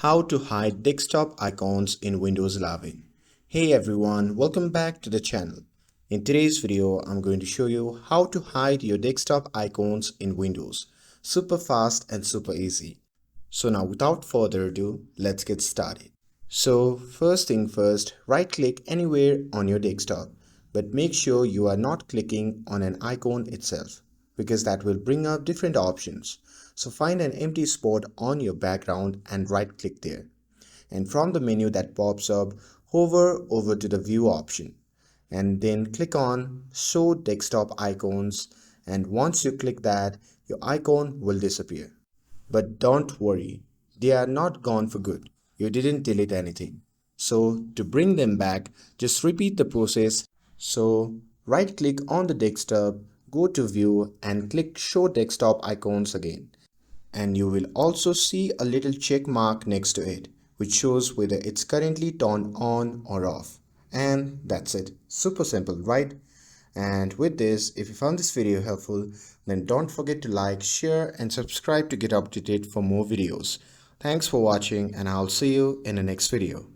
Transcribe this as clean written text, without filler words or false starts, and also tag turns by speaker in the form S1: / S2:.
S1: How to hide desktop icons in Windows 11. Hey everyone, welcome back to the channel. In today's video, I'm going to show you how to hide your desktop icons in Windows. Super fast and super easy. So now without further ado, let's get started. So first thing first, right click anywhere on your desktop, but make sure you are not clicking on an icon itself because that will bring up different options. So find an empty spot on your background and right click there. And from the menu that pops up, hover over to the view option and then click on show desktop icons, and once you click that, your icon will disappear. But don't worry, they are not gone for good. You didn't delete anything. So to bring them back, just repeat the process. So right click on the desktop, go to view and click show desktop icons again. And you will also see a little check mark next to it, which shows whether it's currently turned on or off. And that's it. Super simple, right? And with this, if you found this video helpful, then don't forget to like, share and subscribe to get updated for more videos. Thanks for watching, and I'll see you in the next video.